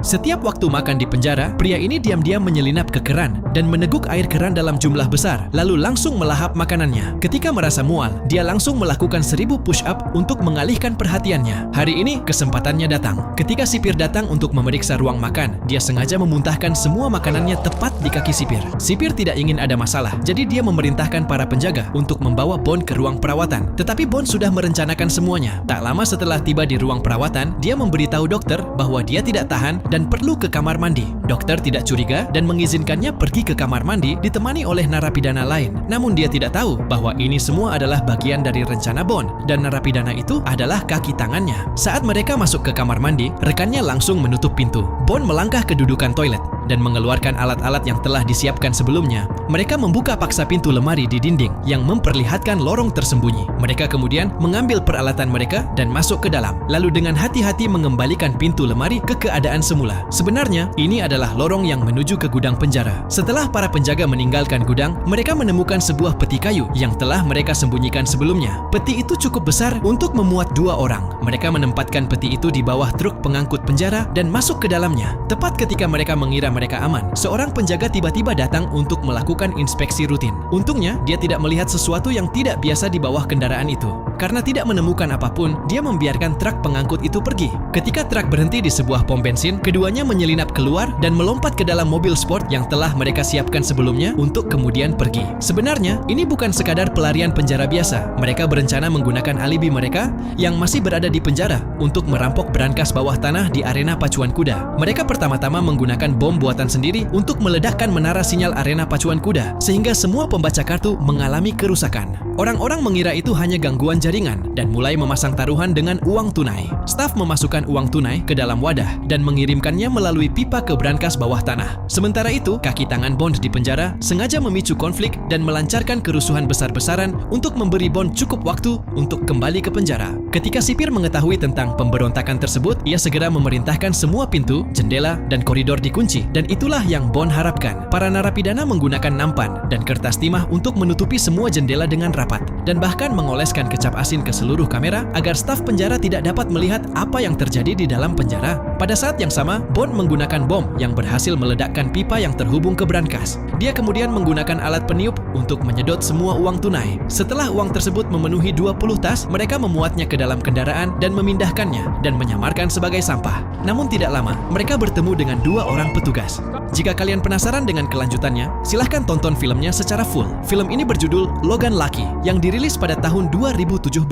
Setiap waktu makan di penjara, pria ini diam-diam menyelinap ke keran dan meneguk air keran dalam jumlah besar, lalu langsung melahap makanannya. Ketika merasa mual, dia langsung melakukan 1000 push-up untuk mengalihkan perhatiannya. Hari ini, kesempatannya datang. Ketika sipir datang untuk memeriksa ruang makan, dia sengaja memuntahkan semua makanannya tepat di kaki sipir. Sipir tidak ingin ada masalah, jadi dia memerintahkan para penjaga untuk membawa Bond ke ruang perawatan. Tetapi Bond sudah merencanakan semuanya. Tak lama setelah tiba di ruang perawatan, dia memberitahu dokter bahwa dia tidak tahan dan perlu ke kamar mandi. Dokter tidak curiga dan mengizinkannya pergi ke kamar mandi ditemani oleh narapidana lain. Namun dia tidak tahu bahwa ini semua adalah bagian dari rencana Bond dan narapidana itu adalah kaki tangannya. Saat mereka masuk ke kamar mandi, rekannya langsung menutup pintu. Bond melangkah ke dudukan toilet dan mengeluarkan alat-alat yang telah disiapkan sebelumnya. Mereka membuka paksa pintu lemari di dinding yang memperlihatkan lorong tersembunyi. Mereka kemudian mengambil peralatan mereka dan masuk ke dalam, lalu dengan hati-hati mengembalikan pintu lemari ke keadaan semula. Sebenarnya, ini adalah lorong yang menuju ke gudang penjara. Setelah para penjaga meninggalkan gudang, mereka menemukan sebuah peti kayu yang telah mereka sembunyikan sebelumnya. Peti itu cukup besar untuk memuat 2 orang. Mereka menempatkan peti itu di bawah truk pengangkut penjara dan masuk ke dalamnya. Tepat ketika mereka mengira mereka aman, seorang penjaga tiba-tiba datang untuk melakukan inspeksi rutin. Untungnya, dia tidak melihat sesuatu yang tidak biasa di bawah kendaraan itu. Karena tidak menemukan apapun, dia membiarkan truk pengangkut itu pergi. Ketika truk berhenti di sebuah pom bensin, keduanya menyelinap keluar dan melompat ke dalam mobil sport yang telah mereka siapkan sebelumnya untuk kemudian pergi. Sebenarnya, ini bukan sekadar pelarian penjara biasa. Mereka berencana menggunakan alibi mereka yang masih berada di penjara untuk merampok brankas bawah tanah di arena pacuan kuda. Mereka pertama-tama menggunakan bom buatan sendiri untuk meledakkan menara sinyal arena pacuan kuda, sehingga semua pembaca kartu mengalami kerusakan. Orang-orang mengira itu hanya gangguan jaringan dan mulai memasang taruhan dengan uang tunai. Staf memasukkan uang tunai ke dalam wadah dan mengirimkannya melalui pipa ke brankas bawah tanah. Sementara itu, kaki tangan Bond di penjara sengaja memicu konflik dan melancarkan kerusuhan besar-besaran untuk memberi Bond cukup waktu untuk kembali ke penjara. Ketika sipir mengetahui tentang pemberontakan tersebut, ia segera memerintahkan semua pintu, jendela, dan koridor dikunci. Dan itulah yang Bond harapkan. Para narapidana menggunakan nampan dan kertas timah untuk menutupi semua jendela dengan rapat, dan bahkan mengoleskan kecap asin ke seluruh kamera agar staf penjara tidak dapat melihat apa yang terjadi di dalam penjara. Pada saat yang sama, Bond menggunakan bom yang berhasil meledakkan pipa yang terhubung ke brankas. Dia kemudian menggunakan alat peniup untuk menyedot semua uang tunai. Setelah uang tersebut memenuhi 20 tas, mereka memuatnya ke dalam kendaraan dan memindahkannya dan menyamarkan sebagai sampah. Namun tidak lama, mereka bertemu dengan 2 orang petugas. Jika kalian penasaran dengan kelanjutannya, silahkan tonton filmnya secara full. Film ini berjudul Logan Lucky yang dirilis pada tahun 2017.